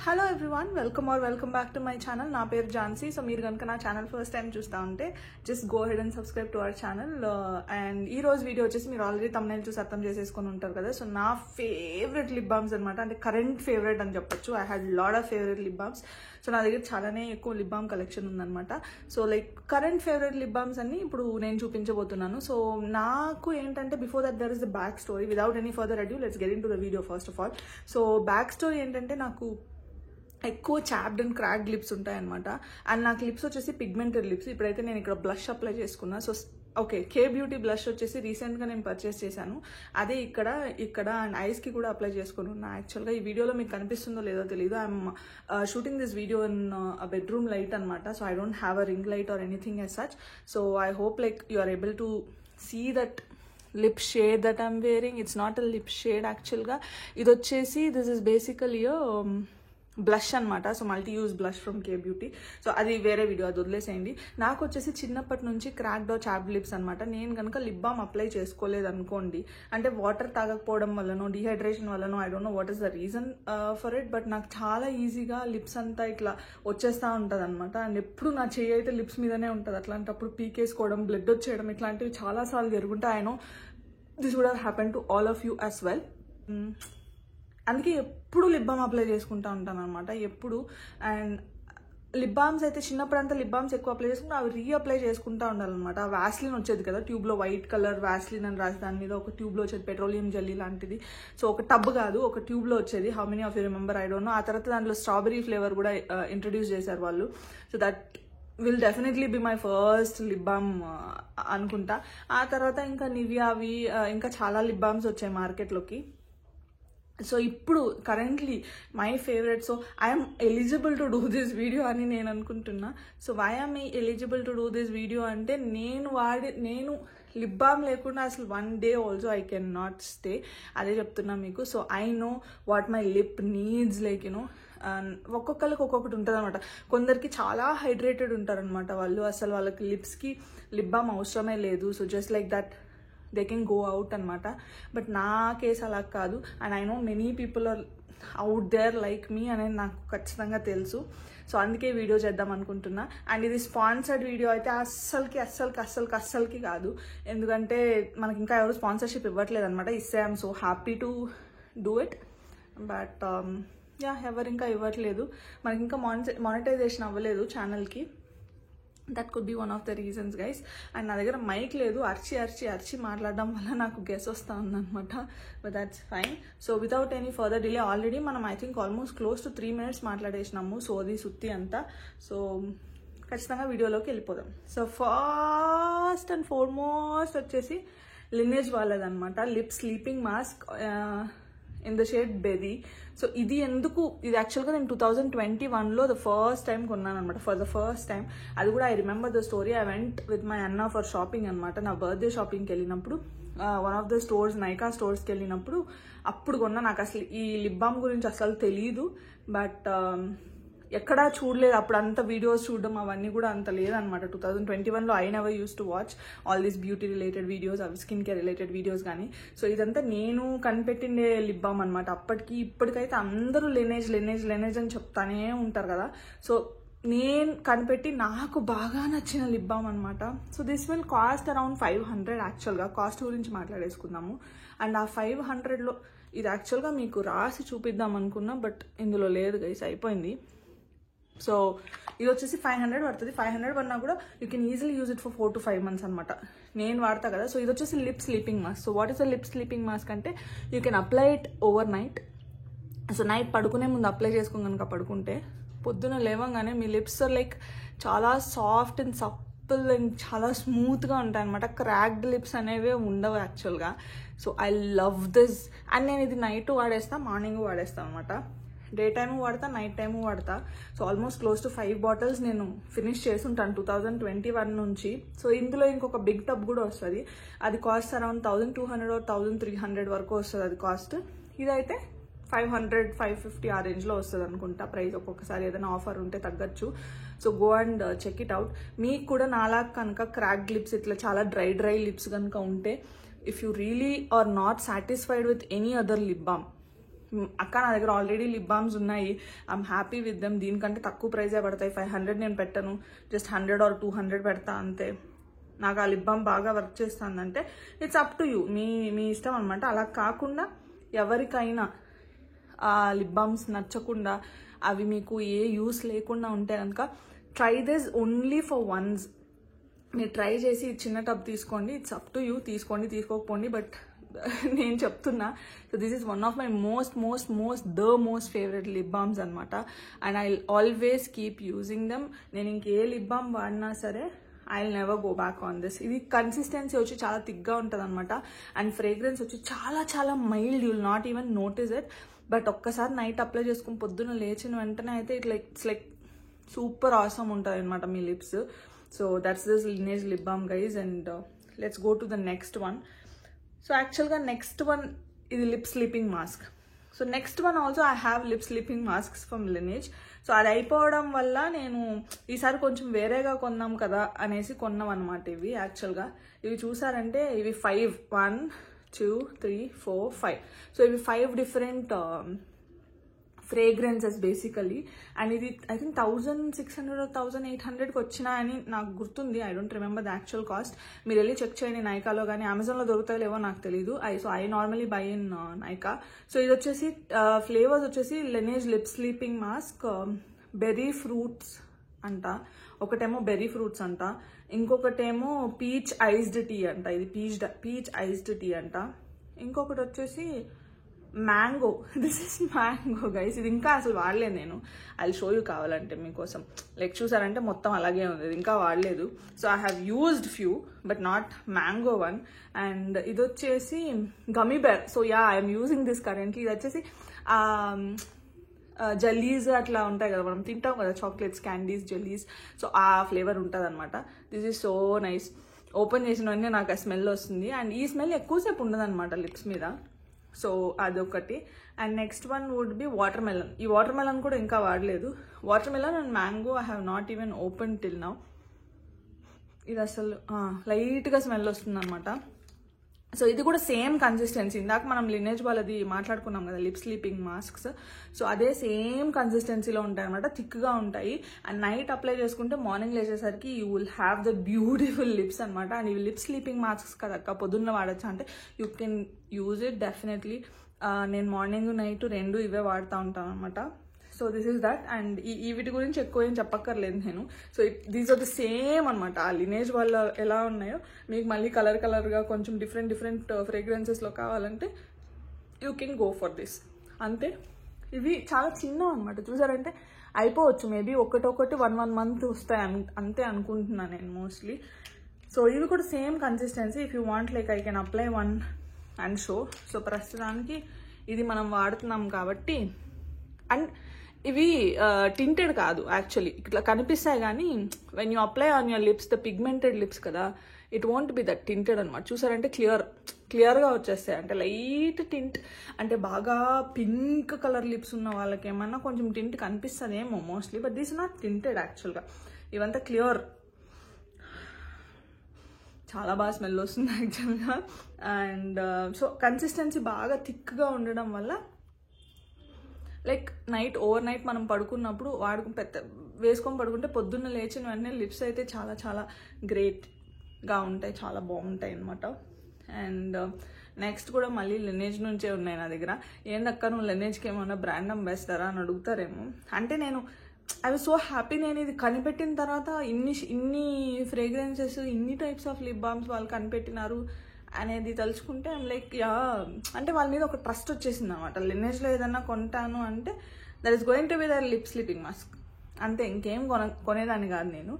Hello everyone, welcome back to my channel. నా పేరు Jhansi. So మీరు కనుక నా ఛానల్ ఫస్ట్ టైం చూస్తూ ఉంటే just go head and subscribe to our channel. And ఈ రోజు వీడియో వచ్చేసి మీరు ఆల్రెడీ తమ్నైల్ చూసి అర్థం చేసేసుకొని ఉంటారు కదా. సో నా ఫేవరెట్ లిప్ బామ్స్ అనమాట, అంటే కరెంట్ ఫేవరెట్ అని చెప్పొచ్చు. I had lot of favourite lip balms. So నా దగ్గర చాలానే ఎక్కువ లిప్ బామ్ కలెక్షన్ ఉందనమాట. So like current favourite lip balms అన్ని ఇప్పుడు నేను చూపించబోతున్నాను. సో నాకు ఏంటంటే before that there is the back story. Without any further adieu let's get into the video first of all. So back story ఏంటంటే, నాకు ఎక్కువ చాప్డ్ అండ్ క్రాక్డ్ లిప్స్ ఉంటాయన్నమాట. అండ్ నాకు లిప్స్ వచ్చేసి పిగ్మెంటెడ్ లిప్స్. ఇప్పుడైతే నేను ఇక్కడ blush apply చేసుకున్నా. సో ఓకే, కే బ్యూటీ బ్లష్ వచ్చేసి రీసెంట్గా నేను పర్చేస్ చేశాను. అదే ఇక్కడ అండ్ ఐస్కి కూడా అప్లై చేసుకుని ఉన్నా. యాక్చువల్గా ఈ వీడియోలో మీకు కనిపిస్తుందో లేదో తెలియదు. I'm shooting this video in bedroom light అనమాట. So I don't have a ring light or anything as such. So I hope like you are able to see that lip shade that I'm wearing. It's not a lip shade actually. ఇది వచ్చేసి this is basically a blush అనమాట. So multi use blush from K beauty. So అది వేరే video, అది వదిలేసేయండి. నాకు వచ్చేసి చిన్నప్పటి నుంచి క్రాక్డ్ ఆర్ చాప్డ్ లిప్స్ అనమాట. నేను కనుక లిప్ బామ్ అప్లై చేసుకోలేదు అనుకోండి, అంటే వాటర్ తాగకపోవడం వల్లనో డిహైడ్రేషన్ వల్లనో, I don't know what is the reason for it, but నాకు చాలా ఈజీగా లిప్స్ అంతా ఇట్లా వచ్చేస్తూ ఉంటుంది అనమాట. అండ్ ఎప్పుడు నా చెయ్యి అయితే లిప్స్ మీదనే ఉంటుంది. అట్లాంటప్పుడు పీకేసుకోవడం, బ్లడ్ వచ్చేయడం, ఇట్లాంటివి చాలాసార్లు జరుగుంటాయి. I know this would have happen to all of you as well. అందుకే ఎప్పుడు లిప్ బామ్ అప్లై చేసుకుంటూ ఉంటాను అనమాట, ఎప్పుడు. అండ్ లిప్ బామ్స్ అయితే చిన్నప్పుడంతా లిప్ బామ్స్ ఎక్కువ అప్లై చేసుకుంటే అవి రీఅప్లై చేసుకుంటూ ఉండాలన్నమాట. ఆ వ్యాస్లిన్ వచ్చేది కదా ట్యూబ్లో, వైట్ కలర్ వ్యాస్లిన్ అని రాసి దాని మీద ఒక ట్యూబ్లో వచ్చేది, పెట్రోలియం జెల్లీ లాంటిది. సో ఒక టబ్ కాదు, ఒక ట్యూబ్లో వచ్చేది. How many of you remember, I don't no. ఆ తర్వాత దాంట్లో స్ట్రాబెరీ ఫ్లేవర్ కూడా ఇంట్రడ్యూస్ చేశారు వాళ్ళు. So that will definitely be my first lip balm అనుకుంటా. ఆ తర్వాత ఇంకా నివియావి ఇంకా చాలా లిప్ బామ్స్ వచ్చాయి మార్కెట్లోకి. సో ఇప్పుడు currently my favourite, so I'm eligible to do this video అని నేను అనుకుంటున్నా. So why am eligible to do this video అంటే, నేను లిప్ బామ్ లేకుండా అసలు one day also I can not stay. అదే చెప్తున్నా మీకు. So I know what my lip needs, like you know. ఒక్కొక్కరికి ఒక్కొక్కటి ఉంటుంది అనమాట. కొందరికి చాలా హైడ్రేటెడ్ ఉంటారనమాట వాళ్ళు, అసలు వాళ్ళకి లిప్స్కి లిప్ బామ్ అవసరమే లేదు. So just like that they can go out అనమాట. బట్ నా కేసు అలా కాదు. And I know many people are out there like me అనేది నాకు ఖచ్చితంగా తెలుసు. సో అందుకే వీడియో చేద్దాం అనుకుంటున్నా. అండ్ ఇది స్పాన్సర్డ్ వీడియో అయితే అస్సలకి కాదు, ఎందుకంటే మనకి ఇంకా ఎవరు స్పాన్సర్షిప్ ఇవ్వట్లేదు అనమాట. ఇస్తే I'm so happy to do it, but ఎవరు ఇంకా ఇవ్వట్లేదు. మనకి ఇంకా మానిటైజేషన్ అవ్వలేదు ఛానల్కి. That could be one of the reasons guys. And నా దగ్గర మైక్ లేదు, అరిచి మాట్లాడడం వల్ల నాకు గెస్ వస్తూ ఉందన్నమాట. But that's fine. So without any further delay, already మనం I think almost close to 3 minutes మాట్లాడేసినాము సోది సుత్తి అంతా. సో ఖచ్చితంగా వీడియోలోకి వెళ్ళిపోదాం. సో ఫస్ట్ అండ్ ఫార్మోస్ట్ వచ్చేసి లినేజ్ వాళ్ళదనమాట lip sleeping mask in the shade berry. So ఇది యాక్చువల్గా నేను 2021లో ద ఫస్ట్ టైం కొన్నాను అనమాట, ఫర్ ద ఫస్ట్ టైం. అది కూడా I remember the story. I went with my అన్న ఫర్ షాపింగ్ అనమాట. నా బర్త్డే షాపింగ్కి వెళ్ళినప్పుడు one of the stores, Nykaa స్టోర్స్కి వెళ్ళినప్పుడు అప్పుడు కొన్నా. నాకు అసలు ఈ లిప్ బామ్ గురించి అసలు తెలీదు, బట్ ఎక్కడా చూడలేదు అప్పుడు. అంత వీడియోస్ చూడడం అవన్నీ కూడా అంత లేదనమాట 2021లో. I never use to watch all these beauty related videos, అవి స్కిన్ కేర్ రిలేటెడ్ వీడియోస్ కానీ. సో ఇదంతా నేను కనిపెట్టిండే లిప్ బామ్ అనమాట. ఇప్పటికైతే అందరూ లినేజ్ అని చెప్తానే ఉంటారు కదా. సో నేను కనిపెట్టి నాకు బాగా నచ్చిన లిప్ బామ్ అనమాట. So this will cost around 500. యాక్చువల్గా కాస్ట్ గురించి మాట్లాడేసుకుందాము. అండ్ ఆ 500లో ఇది యాక్చువల్గా మీకు రాసి చూపిద్దాం అనుకున్నా, బట్ ఇందులో లేదు గైస్, అయిపోయింది. సో ఇది వచ్చేసి 500 పడుతుంది. 500 పడినా కూడా you can easily use it for 4 to 5 months అనమాట. నేను వాడతా కదా. సో ఇది వచ్చేసి lip sleeping mask. So what is the lip sleeping mask అంటే, you can apply it overnight. So night పడుకునే ముందు అప్లై చేసుకుని కనుక పడుకుంటే పొద్దున లేవంగానే మీ లిప్స్ లైక్ చాలా సాఫ్ట్ అండ్ సప్పుల్ అండ్ చాలా స్మూత్గా ఉంటాయి అనమాట. క్రాక్డ్ లిప్స్ అనేవి ఉండవు యాక్చువల్గా. So I love this. And నేను ఇది నైట్ వాడేస్తా, మార్నింగ్ వాడేస్తాను అనమాట. డే టైము వాడతా, నైట్ టైము వాడతా. So almost close to 5 bottles నేను ఫినిష్ చేసి ఉంటాను 2021 నుంచి. సో ఇందులో ఇంకొక బిగ్ టబ్ కూడా వస్తుంది. అది కాస్ట్ అరౌండ్ 1200 or 1300 వరకు వస్తుంది అది కాస్ట్. ఇదైతే 500, 550 ఆ రేంజ్లో వస్తుంది అనుకుంటా ప్రైస్. ఒక్కొక్కసారి ఏదైనా ఆఫర్ ఉంటే తగ్గచ్చు. So go and check it out. మీకు కూడా నాలా కనుక క్రాక్డ్ లిప్స్, ఇట్లా చాలా డ్రై లిప్స్ కనుక ఉంటే, if you really are not satisfied with any other lip balm, అక్క నా దగ్గర ఆల్రెడీ లిప్ బామ్స్ ఉన్నాయి, ఐఎమ్ హ్యాపీ విత్ దెమ్, దీనికంటే తక్కువ ప్రైజే పడతాయి, 500 నేను పెట్టను, జస్ట్ 100 or 200 పెడతా అంతే, నాకు ఆ లిప్ బామ్ బాగా వర్క్ చేస్తుందంటే ఇట్స్ అప్ టు యూ, మీ ఇష్టం అనమాట. అలా కాకుండా ఎవరికైనా ఆ లిప్ బామ్స్ నచ్చకుండా అవి మీకు ఏ యూస్ లేకుండా ఉంటే కనుక try this only for once. మీరు ట్రై చేసి చిన్న టబ్ తీసుకోండి, ఇట్స్ అప్ టు యూ, తీసుకోండి తీసుకోకపోండి, బట్ నేను చెప్తున్నా. So this is one of my most favourite lip balms అనమాట. And I always keep using them. నేను ఇంకే లిప్ బామ్ వాడినా సరే I will never go back on this. ఇది కన్సిస్టెన్సీ వచ్చి చాలా థిక్గా ఉంటుంది అనమాట. అండ్ ఫ్రేగ్రెన్స్ వచ్చి చాలా mild, you will not even notice it. But ఒక్కసారి నైట్ అప్లై చేసుకుని పొద్దున్న లేచిన వెంటనే అయితే ఇట్స్ లైక్ సూపర్ ఆసమ్ ఉంటుంది అనమాట మీ lips. So that's this Laneige lip balm guys. And let's go to the next one. So యాక్చువల్గా నెక్స్ట్ వన్ ఇది lip sleeping mask. So next one also I have lip sleeping masks from Laneige. So అది అయిపోవడం వల్ల నేను ఈసారి కొంచెం వేరేగా కొన్నాం కదా అనేసి కొన్నాం అనమాట. ఇవి యాక్చువల్గా ఇవి చూసారంటే ఇవి 5, 1, 2, 3, 4, 5. సో ఇవి 5 డిఫరెంట్ ఫ్రేగ్రెన్సెస్ బేసికలీ. అండ్ ఇది ఐ థింక్ 1600 or 1800కి వచ్చినాయని నాకు గుర్తుంది. I don't remember the actual cost. మీరు వెళ్ళి చెక్ చేయండి నైకాలో, కానీ అమెజాన్లో దొరుకుతాయో లేవో నాకు తెలీదు. So I normally buy in Nykaa. So ఇది వచ్చేసి ఫ్లేవర్స్ వచ్చేసి Laneige lip sleeping mask berry fruits అంట, ఒకటేమో బెర్రీ ఫ్రూట్స్ అంట, ఇంకొకటేమో పీచ్ ఐస్డ్ టీ అంట, ఇది పీచ్ ఐస్డ్ టీ అంట, ఇంకొకటి వచ్చేసి mango. This is mango guys. ఇది ఇంకా అసలు వాడలేదు నేను, ఐ షో యూ కావాలంటే మీకోసం. లైక్ చూసారంటే మొత్తం అలాగే ఉంది, ఇది ఇంకా వాడలేదు. So I have used few but not mango one. And ఇది వచ్చేసి gummy bear. So ya I'm using this currently. ఇది వచ్చేసి జెల్లీస్ అట్లా ఉంటాయి కదా, మనం తింటాం కదా, చాక్లెట్స్, క్యాండీస్, జెల్లీస్. సో ఆ ఫ్లేవర్ ఉంటుంది అనమాట. This is so nice. Open చేసిన వెంటనే నాకు ఆ స్మెల్ వస్తుంది. అండ్ ఈ స్మెల్ ఎక్కువసేపు ఉండదు అనమాట లిప్స్ మీద. సో అదొకటి. And next one would be watermelon. ఈ వాటర్ మెలన్ కూడా ఇంకా వాడలేదు. Watermelon and mango I have not even open till now. ఇది అసలు లైట్గా స్మెల్ వస్తుంది అనమాట. సో ఇది కూడా సేమ్ కన్సిస్టెన్సీ. ఇందాక మనం లినేజ్ వాళ్ళది మాట్లాడుకున్నాం కదా లిప్ స్లీపింగ్ మాస్క్స్. సో అదే సేమ్ కన్సిస్టెన్సీలో ఉంటాయి అనమాట, థిక్గా ఉంటాయి. అండ్ నైట్ అప్లై చేసుకుంటే మార్నింగ్ లేచేసరికి you will have the beautiful lips అనమాట. అండ్ ఇవి లిప్ స్లీపింగ్ మాస్క్స్ కదక్క పొద్దున్న వాడచ్చా అంటే you can use it definitely. నేను మార్నింగ్ నైట్ 2 ఇవే వాడుతూ ఉంటాను అనమాట. So this is that. And ఈ వీటి గురించి ఎక్కువ ఏం చెప్పక్కర్లేదు నేను. So these are the same అనమాట. ఆ లినేజ్ వాళ్ళ ఎలా ఉన్నాయో మీకు మళ్ళీ కలర్గా కొంచెం డిఫరెంట్ ఫ్రేగ్రెన్సెస్లో కావాలంటే you can go for this. అంతే. ఇవి చాలా చిన్నవి అనమాట. చూసారంటే అయిపోవచ్చు, మేబీ ఒకటి 1 month వస్తాయి అంతే అనుకుంటున్నాను నేను మోస్ట్లీ. సో ఇవి కూడా same consistency. If you want like I can apply one and show. So ప్రస్తుతానికి ఇది మనం వాడుతున్నాం కాబట్టి. అండ్ ఇవి టింటెడ్ కాదు యాక్చువల్లీ, ఇట్లా కనిపిస్తాయి కానీ when you apply on your lips, the pigmented lips కదా, it won't be that tinted అనమాట. చూసారంటే క్లియర్గా వచ్చేస్తాయి. అంటే లైట్ టింట్, అంటే బాగా పింక్ కలర్ లిప్స్ ఉన్న వాళ్ళకి ఏమన్నా కొంచెం టింట్ కనిపిస్తుందేమో mostly, but this not tinted యాక్చువల్గా. ఇవంతా క్లియర్. చాలా బాగా స్మెల్ వస్తుంది యాక్చువల్గా. అండ్ సో కన్సిస్టెన్సీ బాగా థిక్గా ఉండడం వల్ల లైక్ ఓవర్ నైట్ మనం పడుకున్నప్పుడు వేసుకొని పడుకుంటే పొద్దున్న లేచిన వెంటనే లిప్స్ అయితే చాలా గ్రేట్గా ఉంటాయి, చాలా బాగుంటాయి అనమాట. అండ్ నెక్స్ట్ కూడా మళ్ళీ లినేజ్ నుంచే ఉన్నాయి నా దగ్గర. ఏందక్క నువ్వు లినేజ్కి ఏమన్నా బ్రాండ్ అంబాసిడరా అని అడుగుతారేమో. అంటే నేను ఐ వాజ్ సో హ్యాపీ. నేను ఇది కనిపెట్టిన తర్వాత ఇన్ని ఫ్రేగ్రెన్సెస్, ఇన్ని టైప్స్ ఆఫ్ లిప్ బామ్స్ వాళ్ళు కనిపెట్టినారు అనేది తలుచుకుంటే ఐమ్ లైక్ యా, అంటే వాళ్ళ మీద ఒక ట్రస్ట్ వచ్చేసింది అనమాట. లినేజ్లో ఏదన్నా కొంటాను అంటే that is going to be their lip sleeping mask అంతే. ఇంకేం కొనేదాన్ని కాదు నేను.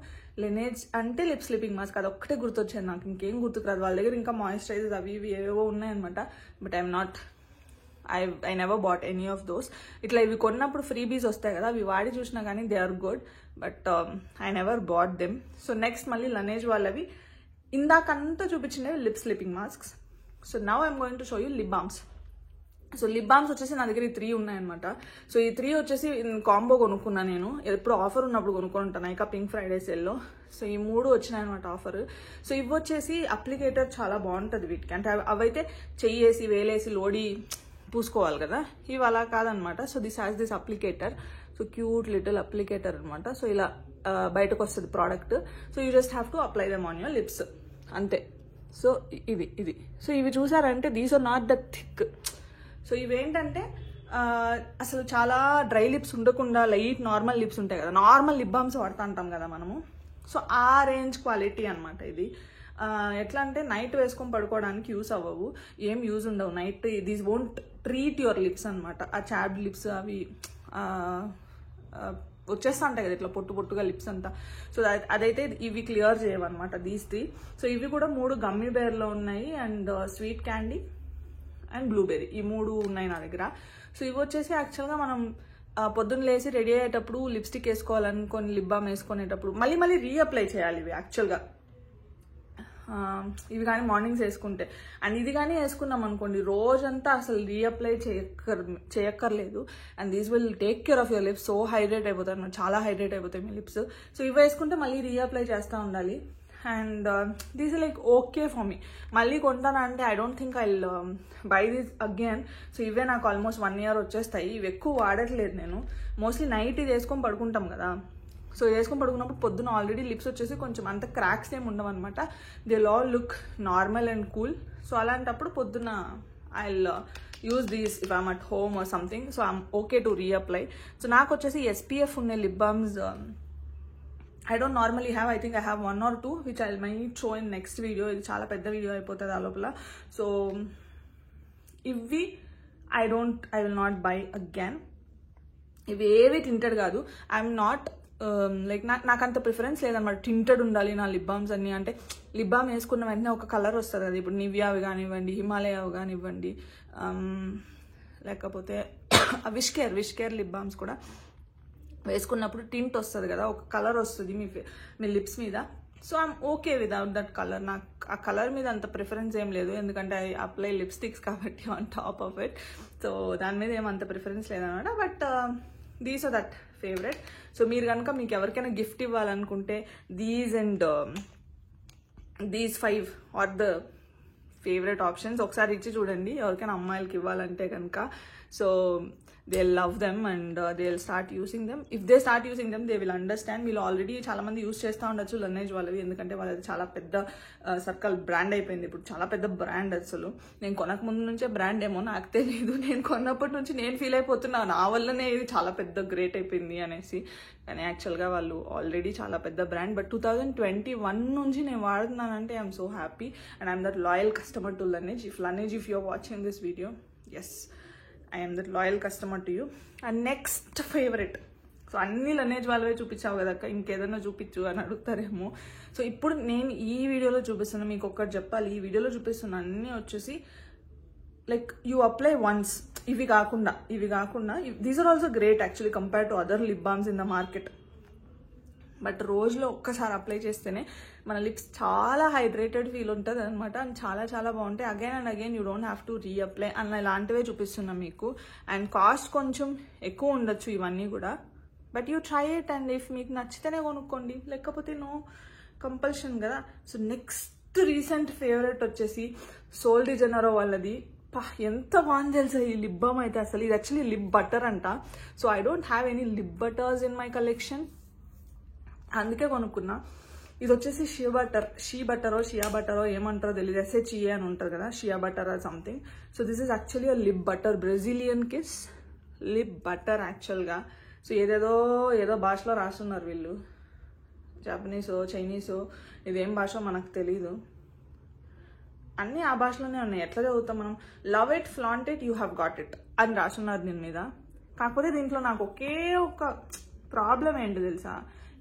లినేజ్ అంటే లిప్ స్లీపింగ్ మాస్క్ అది ఒక్కటే గుర్తొచ్చేది నాకు, ఇంకేం గుర్తుకు రాదు. వాళ్ళ దగ్గర ఇంకా మాయిశ్చరైజర్స్ అవి ఇవి ఏవో ఉన్నాయన్నమాట. But I never bought any of those. ఇట్లా ఇవి కొన్నప్పుడు ఫ్రీబీస్ వస్తాయి కదా, అవి వాడి చూసినా కానీ they are good, but I never bought them. So next మళ్ళీ లనేజ్ వాళ్ళవి ఇందాకంతా చూపించినవి lip sleeping masks. So now I'm going to show you lip balms. So lip balms వచ్చేసి నా దగ్గర 3 ఉన్నాయన్నమాట. సో ఈ 3 వచ్చేసి కాంబో కొనుక్కున్నాను నేను, ఎప్పుడు ఆఫర్ ఉన్నప్పుడు కొనుక్కుంటాను నైకా పింక్ ఫ్రైడే సేల్లో. సో ఈ 3 వచ్చినాయన్నమాట ఆఫర్. సో ఇవి వచ్చేసి అప్లికేటర్ చాలా బాగుంటుంది వీటికి. అంటే అవైతే చెయ్యేసి వేలేసి లోడి పూసుకోవాలి కదా, ఇవి అలా కాదనమాట. So this has this applicator, so cute little applicator అనమాట. సో ఇలా బయటకు వస్తుంది product. So you just have to apply them on your lips అంతే. సో ఇది సో ఇవి చూసారంటే these are not the thick. So ఇవేంటంటే అసలు చాలా డ్రై లిప్స్ ఉండకుండా లైట్ నార్మల్ లిప్స్ ఉంటాయి కదా, నార్మల్ లిప్ బామ్స్ వాడుతూ ఉంటాం కదా మనము. సో ఆ రేంజ్ క్వాలిటీ అనమాట ఇది. ఎట్లా అంటే నైట్ వేసుకొని పడుకోవడానికి యూస్ అవ్వవు, ఏం యూజ్ ఉండవు night. These won't treat your lips అనమాట. ఆ చాప్డ్ లిప్స్ అవి వచ్చేస్తా ఉంటాయి కదా ఇట్లా పొట్టుగా లిప్స్ అంతా. సో అదైతే ఇవి క్లియర్ చేయవన్నమాట దీస్ 3. సో ఇవి కూడా 3 గమ్మీ బేర్లో ఉన్నాయి, and sweet candy and blueberry, ఈ 3 ఉన్నాయి నా దగ్గర. సో ఇవి వచ్చేసి యాక్చువల్గా మనం పొద్దున్న లేసి రెడీ అయ్యేటప్పుడు లిప్స్టిక్ వేసుకోవాలనుకొని లిప్ బామ్ వేసుకునేటప్పుడు మళ్ళీ రీఅప్లై చేయాలి ఇవి యాక్చువల్గా. ఇవి కానీ మార్నింగ్స్ వేసుకుంటే, అండ్ ఇది కానీ వేసుకున్నాం అనుకోండి రోజంతా అసలు రీఅప్లై చేయక్కర్లేదు. And these will take care of your lips. So hydrate అయిపోతాయి, చాలా హైడ్రేట్ అయిపోతాయి మీ లిప్స్. సో ఇవి వేసుకుంటే మళ్ళీ రీఅప్లై చేస్తూ ఉండాలి. And these like okay for me. మళ్ళీ కొంటానా అంటే I don't think I by this again. So ఇవే నాకు ఆల్మోస్ట్ 1 year వచ్చేస్తాయి. ఇవి ఎక్కువ వాడట్లేదు నేను, మోస్ట్లీ నైట్ ఇది వేసుకొని పడుకుంటాం కదా. సో వేసుకొని పడుకున్నప్పుడు పొద్దున ఆల్రెడీ లిప్స్ వచ్చేసి కొంచెం అంత క్రాక్స్ ఏమి ఉండవు అనమాట. They all look normal and cool. So అలాంటప్పుడు పొద్దున I use these if I'm at home or something. So I'm okay to reapply. So నాకు వచ్చేసి SPF ఉన్న lip balms I don't normally have. I think I have 1 or 2 which I might show in next video. ఇది చాలా పెద్ద video అయిపోతుంది ఆ లోపల. So ఇవి I will not buy again. ఇవి ఏవి టింటెడ్ కాదు. ఐఎమ్ నాట్ లైక్ నాకు అంత ప్రిఫరెన్స్ లేదనమాట టింటెడ్ ఉండాలి నా లిప్ బామ్స్ అన్ని. అంటే లిప్ బామ్ వేసుకున్న వెంటనే ఒక కలర్ వస్తుంది కదా, ఇప్పుడు నివియావి కానివ్వండి, హిమాలయావి కానివ్వండి, లేకపోతే విష్ కేర్ లిప్ బామ్స్ కూడా వేసుకున్నప్పుడు టింట్ వస్తుంది కదా, ఒక కలర్ వస్తుంది మీ లిప్స్ మీద. So I'm okay without that colour. నాకు ఆ కలర్ మీద అంత ప్రిఫరెన్స్ ఏం లేదు, ఎందుకంటే ఐ అప్లై లిప్స్టిక్స్ కాబట్టి on top of it. So దాని మీద ఏమంత ప్రిఫరెన్స్ లేదనమాట. But these are that favourite. So మీరు కనుక మీకు ఎవరికైనా గిఫ్ట్ ఇవ్వాలనుకుంటే these and these 5 are the favourite options. ఒకసారి ఇచ్చి చూడండి ఎవరికైనా అమ్మాయిలకి ఇవ్వాలంటే కనుక. So they'll love them and they'll start using them. If they start using them, they will understand. వీళ్ళు ఆల్రెడీ చాలా మంది యూజ్ చేస్తూ ఉండొచ్చు లనేజ్ వాళ్ళవి, ఎందుకంటే వాళ్ళది చాలా పెద్ద సర్కిల్ బ్రాండ్ అయిపోయింది ఇప్పుడు, చాలా పెద్ద బ్రాండ్. అసలు నేను కొనక ముందు నుంచే బ్రాండ్ ఏమో నాకు తెలియదు, నేను కొన్నప్పటి నుంచి నేను ఫీల్ అయిపోతున్నా నా వల్లనే ఇది చాలా పెద్ద గ్రేట్ అయిపోయింది అనేసి. కానీ యాక్చువల్గా వాళ్ళు ఆల్రెడీ చాలా పెద్ద బ్రాండ్. బట్ 2021 నుంచి నేను వాడుతున్నానంటే I'm so happy and I'm that loyal customer to Laneige. If you're watching this video, yes I am that loyal customer to you. And next favorite. So అన్ని లనేజ్ వాళ్ళవే చూపించావు కదా, ఇంకేదైనా చూపించు అని అడుగుతారేమో. సో ఇప్పుడు నేను ఈ వీడియోలో చూపిస్తున్నా, మీకు ఒక్కటి చెప్పాలి, ఈ వీడియోలో చూపిస్తున్న అన్నీ వచ్చేసి లైక్ యూ అప్లై వన్స్. ఇవి కాకుండా these are also great actually compare to other lip balms in the market. But రోజులో ఒక్కసారి అప్లై చేస్తేనే మన లిప్స్ చాలా హైడ్రేటెడ్ ఫీల్ ఉంటుంది అనమాట. అండ్ చాలా బాగుంటాయి. Again and again you don't have to reapply అన్న ఇలాంటివే చూపిస్తున్నాం మీకు. అండ్ కాస్ట్ కొంచెం ఎక్కువ ఉండొచ్చు ఇవన్నీ కూడా, but you try it. And if మీకు నచ్చితేనే కొనుక్కోండి, లేకపోతే నో కంపల్షన్ కదా. సో నెక్స్ట్ రీసెంట్ ఫేవరెట్ వచ్చేసి సోల్ డి జెనరో వాళ్ళది. ఎంత బాగుంది తెలుసా ఈ లిప్ బామ్ అయితే. అసలు ఇది యాక్చువల్లీ లిప్ బటర్ అంట. So I don't have any lip butters in my collection, అందుకే కొనుక్కున్నా. ఇది వచ్చేసి షీ బటరో ఏమంటారో తెలియదు, SHEA అని ఉంటుంది కదా, shea butter are something. So this is actually lip butter, Brazilian kiss lip butter యాక్చువల్గా. సో ఏదో భాషలో రాస్తున్నారు వీళ్ళు, జపనీసో చైనీసో, ఇదేం భాషో మనకు తెలీదు, అన్నీ ఆ భాషలోనే ఉన్నాయి. ఎట్లా చదువుతాం మనం? Love it, flaunt it, you have got it అని రాస్తున్నారు దీని మీద. కాకపోతే దీంట్లో నాకు ఒకే ఒక ప్రాబ్లం ఏంటి తెలుసా,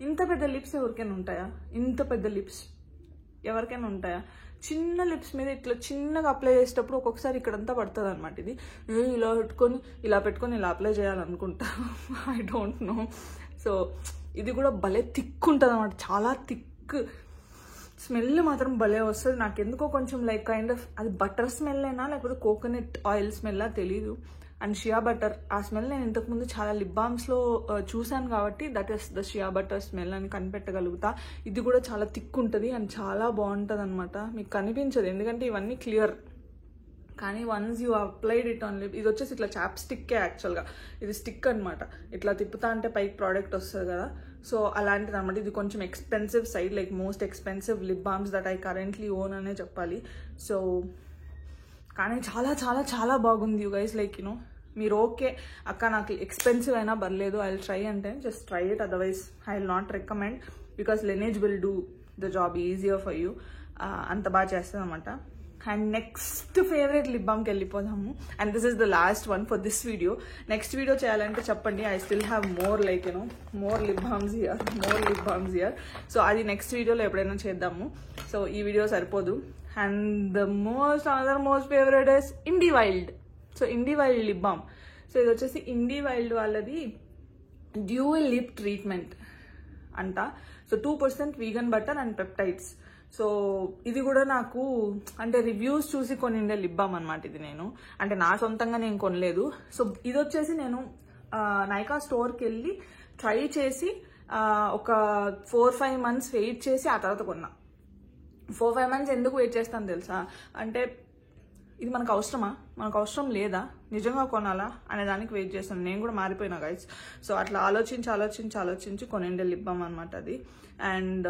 ఇంత పెద్ద లిప్స్ ఎవరికైనా ఉంటాయా? ఇంత పెద్ద లిప్స్ ఎవరికైనా ఉంటాయా? చిన్న లిప్స్ మీద ఇట్లా చిన్నగా అప్లై చేసేటప్పుడు ఒక్కొక్కసారి ఇక్కడంతా పడుతుంది అనమాట. ఇది ఇలా పెట్టుకొని ఇలా అప్లై చేయాలనుకుంటా, ఐ డోంట్ నో. సో ఇది కూడా భలే థిక్ ఉంటుంది అనమాట, చాలా థిక్. స్మెల్ మాత్రం భలే వస్తుంది. నాకు ఎందుకో కొంచెం లైక్ కైండ్ ఆఫ్ అది బటర్ స్మెల్ అయినా లేకపోతే కోకోనట్ ఆయిల్ స్మెల్లా తెలీదు. అండ్ షియా బటర్ ఆ స్మెల్ నేను ఇంతకుముందు చాలా లిప్ బామ్స్లో చూశాను కాబట్టి that is the shea butter smell అని కనిపెట్టగలుగుతా. ఇది కూడా చాలా థిక్ ఉంటుంది అండ్ చాలా బాగుంటుంది అనమాట. మీకు కనిపించదు ఎందుకంటే ఇవన్నీ క్లియర్, కానీ once you applied it on lip, ఇది వచ్చేసి ఇట్లా చాప్స్టిక్కే యాక్చువల్గా, ఇది స్టిక్ అనమాట, ఇట్లా తిప్పుతా అంటే పైకి ప్రోడక్ట్ వస్తుంది కదా, సో అలాంటిది అనమాట. ఇది కొంచెం expensive side, like most expensive lip balms that I currently own అనే చెప్పాలి. సో కానీ చాలా చాలా చాలా బాగుంది యూ గైస్. లైక్ యూనో మీరు ఓకే అక్క నాకు ఎక్స్పెన్సివ్ అయినా పర్లేదు, ఐ విల్ ట్రై అంటే just try it, otherwise I will not recommend, because Laneige will do the job easier for you. అంత బాగా చేస్తుంది అనమాట. అండ్ నెక్స్ట్ ఫేవరెట్ లిప్ బామ్కి వెళ్ళిపోదాము. And this is the last one for this video. Next video చేయాలంటే చెప్పండి, I still have more like you know more lip balms here. So అది next వీడియోలో ఎప్పుడైనా చేద్దాము. సో ఈ వీడియో సరిపోదు. And the another most favourite is Indie Wild. So Indie Wild lip balm. So ఇది వచ్చేసి ఇండి వైల్డ్ వాళ్ళది డ్యూయల్ లిప్ ట్రీట్మెంట్ అంట. So 2% vegan butter and peptides. So ఇది కూడా నాకు అంటే రివ్యూస్ చూసి కొనిండే లిప్ బామ్ అనమాట ఇది. నేను అంటే నా సొంతంగా నేను కొనలేదు. సో ఇది వచ్చేసి నేను నైకా స్టోర్కి వెళ్ళి ట్రై చేసి ఒక 4-5 months వెయిట్ చేసి ఆ తర్వాత కొన్నా. 4-5 months ఎందుకు వెయిట్ చేస్తాను తెలుసా? అంటే ఇది మనకు అవసరమా, మనకు అవసరం లేదా, నిజంగా కొనాలా అనే దానికి వెయిట్ చేస్తాను. నేను కూడా మారిపోయినా గైస్. సో అట్లా ఆలోచించి కొనిండే లిప్ బామ్ అనమాట అది. And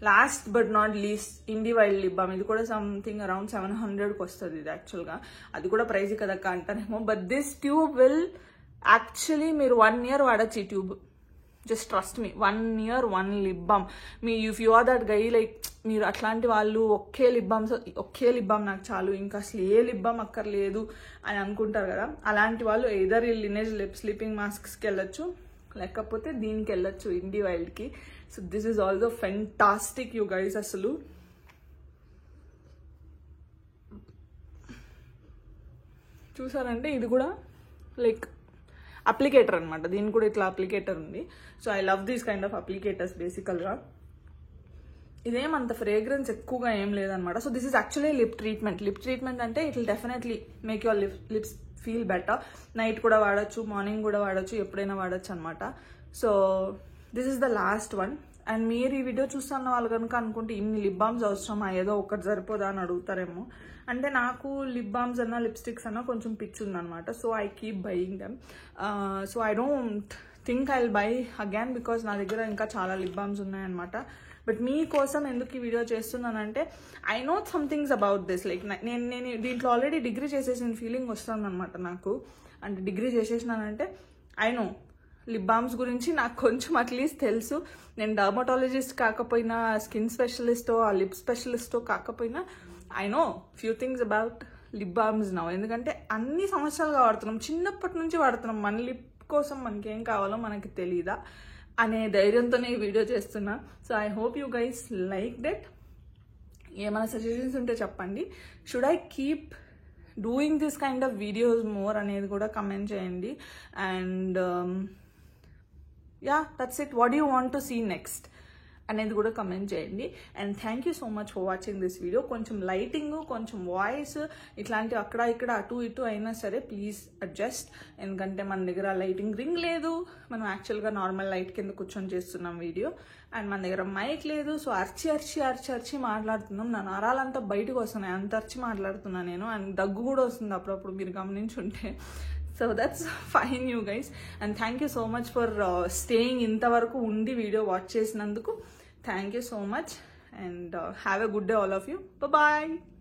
last but not least Indie Wild lip balm. ఇది కూడా సంథింగ్ అరౌండ్ 700కి వస్తుంది ఇది యాక్చువల్గా. అది కూడా ప్రైజ్ కదక్క అంటానేమో. But this tube will actually మీరు 1 year వాడచ్చు ఈ tube. Just trust me, 1 year 1 lip balm. మీ if you are that guy, like మీరు అట్లాంటి వాళ్ళు ఒకే లిప్ బామ్ నాకు చాలు, ఇంకా అసలు ఏ లిప్ బామ్ అక్కర్లేదు అని అనుకుంటారు కదా, అలాంటి వాళ్ళు ఎయిదర్ ఈ Laneige లిప్ స్లీపింగ్ మాస్క్స్కి వెళ్ళొచ్చు, లేకపోతే దీనికి వెళ్ళొచ్చు ఇండి వైల్డ్కి. So this is also fantastic you guys. అసలు చూసారంటే ఇది కూడా లైక్ అప్లికేటర్ అనమాట. దీనికి కూడా ఇట్లా అప్లికేటర్ ఉంది. So I love these kind of applicators బేసికల్గా. ఇదేమంత ఫ్రేగ్రెన్స్ ఎక్కువగా ఏం లేదనమాట. So this is actually lip treatment అంటే it will definitely make your lips feel better. Night కూడా వాడచ్చు, మార్నింగ్ కూడా వాడచ్చు, ఎప్పుడైనా వాడచ్చు అనమాట. So this is the last one. And మీరు ఈ వీడియో చూస్తున్న వాళ్ళు కనుక అనుకుంటే ఇన్ని లిప్ బామ్స్ అవసరమా, ఏదో ఒకటి సరిపోదా అని అడుగుతారేమో. అంటే నాకు లిప్ బామ్స్ అన్నా లిప్స్టిక్స్ అన్నా కొంచెం పిచ్చి ఉందనమాట. So I keep buying them. So I don't think I will buy again, because నా దగ్గర ఇంకా చాలా లిప్ బామ్స్ ఉన్నాయన్నమాట. బట్ మీకోసం ఎందుకు ఈ వీడియో చేస్తున్నానంటే I know some things about this. Like నేను దీంట్లో ఆల్రెడీ డిగ్రీ చేసేసిన ఫీలింగ్ వస్తుంది అనమాట నాకు. అంటే డిగ్రీ చేసేసినానంటే ఐ నో లిప్ బామ్స్ గురించి నాకు కొంచెం అట్లీస్ట్ తెలుసు. నేను డర్మటాలజిస్ట్ కాకపోయినా, స్కిన్ స్పెషలిస్టో లిప్ స్పెషలిస్టో కాకపోయినా I know few things about lip balms now. ఎందుకంటే అన్ని సంవత్సరాలుగా వాడుతున్నాం, చిన్నప్పటి నుంచి వాడుతున్నాం. మన లిప్ కోసం మనకేం కావాలో మనకి తెలీదా అనే ధైర్యంతోనే ఈ వీడియో చేస్తున్నా. So I hope you guys like that. ఏమైనా సజెషన్స్ ఉంటే చెప్పండి. Should I keep doing this kind of videos more అనేది కూడా కమెంట్ చేయండి. And yeah, that's it. What do you want to see next అనేది కూడా కమెంట్ చేయండి. And thank you so much for watching this video. కొంచెం lighting, కొంచెం voice ఇట్లాంటివి అక్కడ ఇక్కడ అటు ఇటు అయినా సరే ప్లీజ్ అడ్జస్ట్. ఎందుకంటే మన దగ్గర లైటింగ్ రింగ్ లేదు, మనం యాక్చువల్గా నార్మల్ లైట్ కింద కూర్చొని చేస్తున్నాం వీడియో. అండ్ మన దగ్గర మైక్ లేదు. సో అర్చి మాట్లాడుతున్నాం. నా నరాలంతా బయటకు వస్తున్నాయి, అంత అర్చి మాట్లాడుతున్నాను నేను. అండ్ దగ్గు కూడా వస్తుంది అప్పుడప్పుడు, మీరు గమనించుంటే. So that's fine you guys, and thank you so much for staying intavaraku undi video watch chesinanduku. Thank you so much, and have a good day all of you. Bye bye.